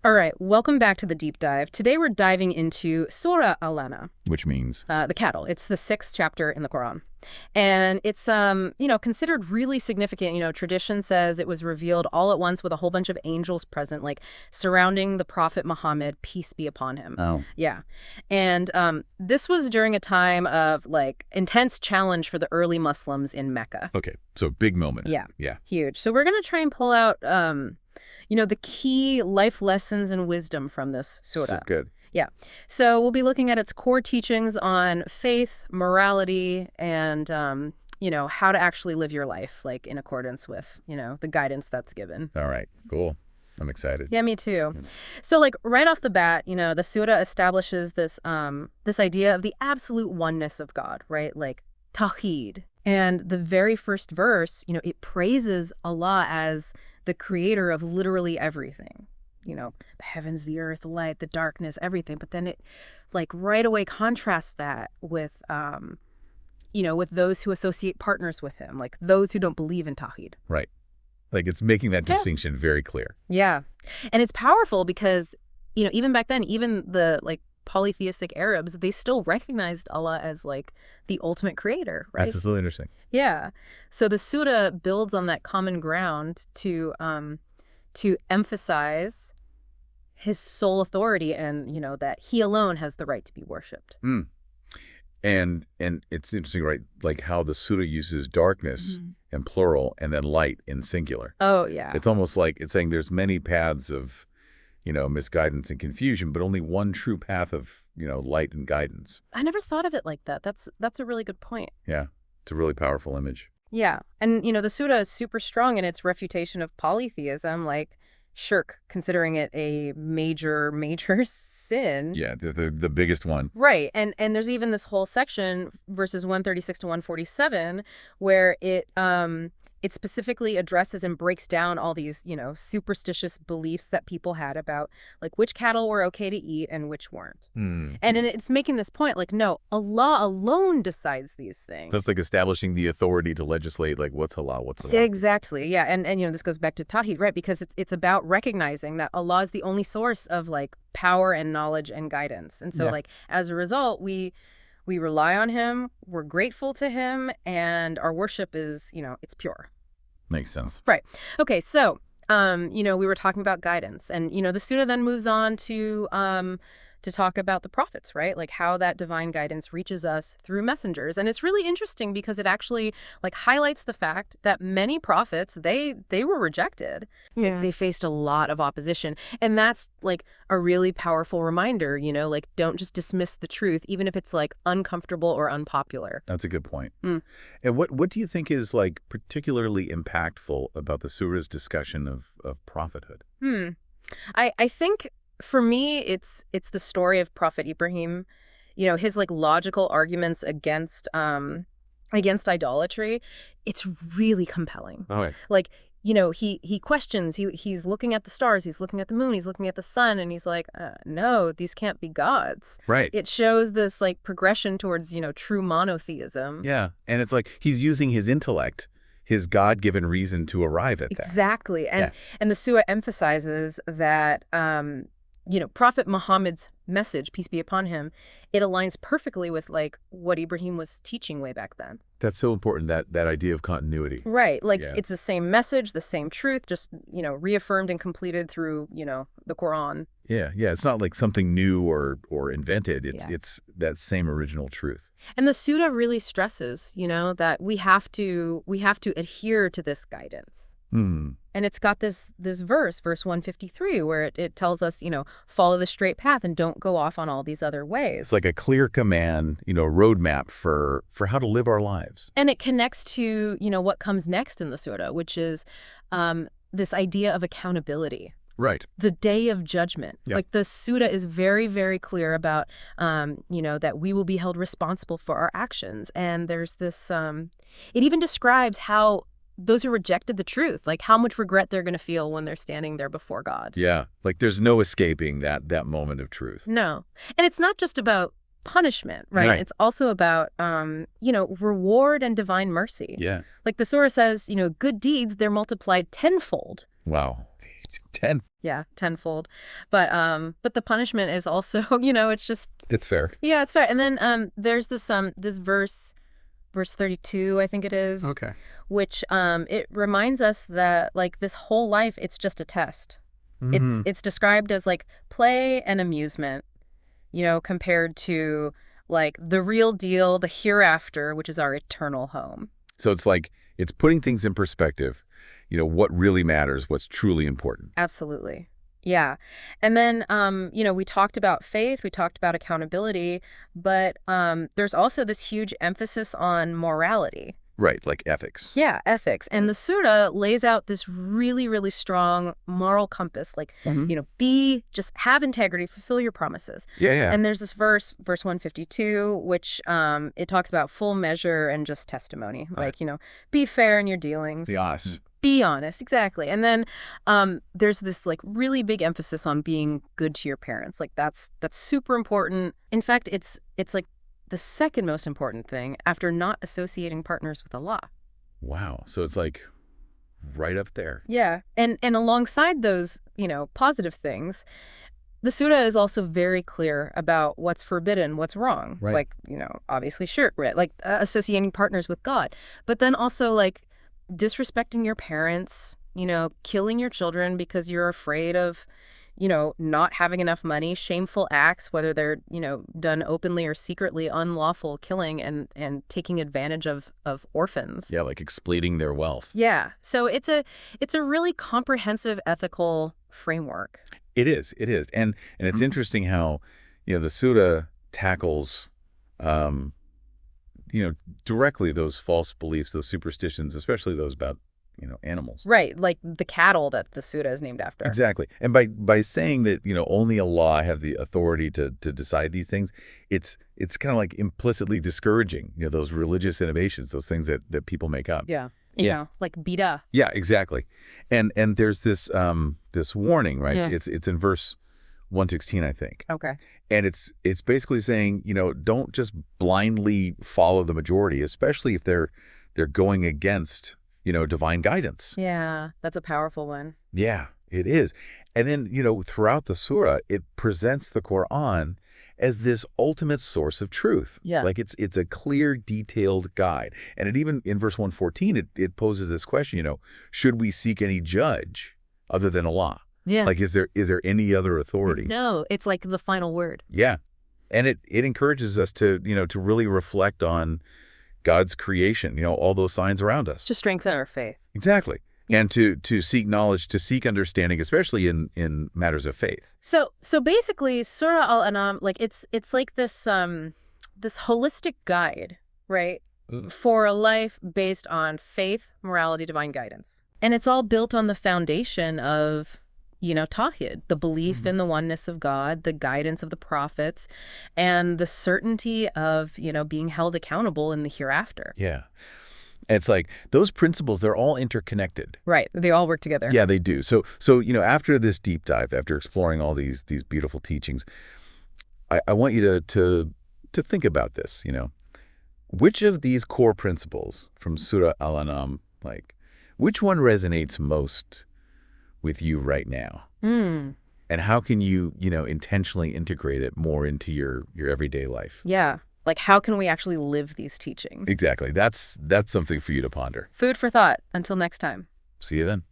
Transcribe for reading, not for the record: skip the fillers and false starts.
All right, welcome back to the deep dive. Today we're diving into Surah Al An'aam, Which means, the cattle. It's the sixth chapter in the Quran. And it's, considered really significant. Tradition says it was revealed all at once with a whole bunch of angels present, like surrounding the Prophet Muhammad, peace be upon him. oh, Yeah. And this was during a time of, like, intense challenge for the early Muslims in Mecca. okay, so big moment. Yeah. Yeah. Huge. So we're going to try and pull out, the key life lessons and wisdom from this So surah. good. Yeah. So we'll be looking at its core teachings on faith, morality, and, how to actually live your life, like in accordance with, the guidance that's given. All right, cool. I'm excited. Yeah, me too. So, like, right off the bat, the surah establishes this idea of the absolute oneness of God, right? Like, Tawhid. And the very first verse, it praises Allah as the creator of literally everything. The heavens, the earth, the light, the darkness, everything. But then it, like, right away contrasts that with, with those who associate partners with him, like those who don't believe in Tawhid. Right. Like it's making that Yeah. distinction very clear. Yeah. And it's powerful because, even back then, even the, like, polytheistic Arabs, they still recognized Allah as, like, the ultimate creator, right? That's really interesting. Yeah. So the surah builds on that common ground to emphasize his sole authority and, that he alone has the right to be worshipped. Mm. And it's interesting, right? Like how the surah uses darkness in plural and then light in singular. Oh, yeah. It's almost like it's saying there's many paths of, misguidance and confusion, but only one true path of, light and guidance. I never thought of it like that. That's a really good point. Yeah. It's a really powerful image. Yeah. And, the surah is super strong in its refutation of polytheism, like shirk, considering it a major, major sin. Yeah, the biggest one. Right. And there's even this whole section, verses 136 to 147, where it specifically addresses and breaks down all these, superstitious beliefs that people had about, like, which cattle were okay to eat and which weren't. And it's making this point, like, no, Allah alone decides these things. So it's like establishing the authority to legislate, like, what's halal, what's halal. Exactly. Yeah. And this goes back to Tawhid, right? Because it's about recognizing that Allah is the only source of, like, power and knowledge and guidance. And so, Yeah. like, as a result, we rely on him, we're grateful to him, and our worship is, it's pure. Makes sense. Right. Okay, so, we were talking about guidance, and, the surah then moves on to talk about the prophets, right? Like how that divine guidance reaches us through messengers. And it's really interesting because it actually, like, highlights the fact that many prophets, they were rejected. Yeah. They faced a lot of opposition. And that's, like, a really powerful reminder, like, don't just dismiss the truth, even if it's, like, uncomfortable or unpopular. That's a good point. And what do you think is, like, particularly impactful about the surah's discussion of prophethood? I think, for me, it's the story of Prophet Ibrahim, his, like, logical arguments against idolatry. It's really compelling. Okay. Like, he questions, he's looking at the stars, he's looking at the moon, he's looking at the sun, and he's like, no, these can't be gods. Right. It shows this, like, progression towards, true monotheism. Yeah. And it's like he's using his intellect, his God-given reason to arrive at that. Exactly. And the surah emphasizes that, Prophet Muhammad's message, peace be upon him, it aligns perfectly with, like, what Ibrahim was teaching way back then. That's so important, that idea of continuity. Right. Like, Yeah. it's the same message, the same truth, just, reaffirmed and completed through, the Quran. Yeah. Yeah. It's not like something new or invented. Yeah. It's that same original truth. And the surah really stresses, that we have to adhere to this guidance. And it's got this verse 153, where it tells us, follow the straight path and don't go off on all these other ways. It's like a clear command, roadmap for how to live our lives. And it connects to, what comes next in the surah, which is this idea of accountability. Right. The day of judgment. Yeah. Like, the surah is very, very clear about, that we will be held responsible for our actions. And there's this, it even describes how those who rejected the truth, like, how much regret they're going to feel when they're standing there before God. Yeah. Like there's no escaping that moment of truth. No. And it's not just about punishment, right? It's also about, reward and divine mercy. Yeah. Like the surah says, good deeds, they're multiplied tenfold. Wow. 10 Yeah, tenfold. But the punishment is also, it's just, It's fair. yeah, it's fair. And then there's this verse 32, I think it is, Okay. which it reminds us that like this whole life, it's just a test. Mm-hmm. It's described as like play and amusement, compared to like the real deal, the hereafter, which is our eternal home. So it's like it's putting things in perspective, what really matters, what's truly important. Absolutely. Yeah. And then, we talked about faith, we talked about accountability, but there's also this huge emphasis on morality. Right, like ethics. Yeah, ethics. And the surah lays out this really, really strong moral compass, like, Mm-hmm. just have integrity, fulfill your promises. Yeah, yeah. And there's this verse 152, which it talks about full measure and just testimony. Like, be fair in your dealings. The honest. Be honest, exactly. And then there's this like really big emphasis on being good to your parents. Like that's super important. In fact, it's like the second most important thing after not associating partners with Allah. Wow. So it's like right up there. Yeah. And alongside those, positive things, the surah is also very clear about what's forbidden, what's wrong. Right. Like, obviously shirk, right? Like associating partners with God. But then also like disrespecting your parents, killing your children because you're afraid of, not having enough money, shameful acts, whether they're, done openly or secretly, unlawful killing and taking advantage of orphans. Yeah, like exploiting their wealth. Yeah. So it's a really comprehensive ethical framework. It is. And it's interesting how, the Surah tackles directly those false beliefs, those superstitions, especially those about, animals. Right, like the cattle that the surah is named after. Exactly. And by saying that, only Allah have the authority to decide these things, it's kind of like implicitly discouraging, those religious innovations, those things that people make up. Yeah. Yeah. Like bida. Yeah, exactly. And there's this this warning, right? Yeah. It's in verse 116, I think. Okay. And it's basically saying, don't just blindly follow the majority, especially if they're going against, divine guidance. Yeah, that's a powerful one. Yeah, it is. And then, throughout the surah, it presents the Quran as this ultimate source of truth. Yeah. Like it's a clear, detailed guide. And it even, in verse 114, it poses this question, should we seek any judge other than Allah? Yeah. Like, is there any other authority? No, it's like the final word. Yeah. And it encourages us to, to really reflect on God's creation, all those signs around us. To strengthen our faith. Exactly. And to seek knowledge, to seek understanding, especially in matters of faith. So basically, Surah Al An'aam, like it's like this this holistic guide, right, for a life based on faith, morality, divine guidance, and it's all built on the foundation of Tawhid, the belief in the oneness of God, the guidance of the prophets, and the certainty of being held accountable in the hereafter. Yeah. It's like those principles, they're all interconnected. Right. They all work together. Yeah, they do. So after this deep dive, after exploring all these beautiful teachings, I want you to think about this, Which of these core principles from Surah Al An'aam, like, which one resonates most with you right now? And how can you, intentionally integrate it more into your everyday life? Yeah. Like, how can we actually live these teachings? Exactly. That's something for you to ponder. Food for thought. Until next time. See you then.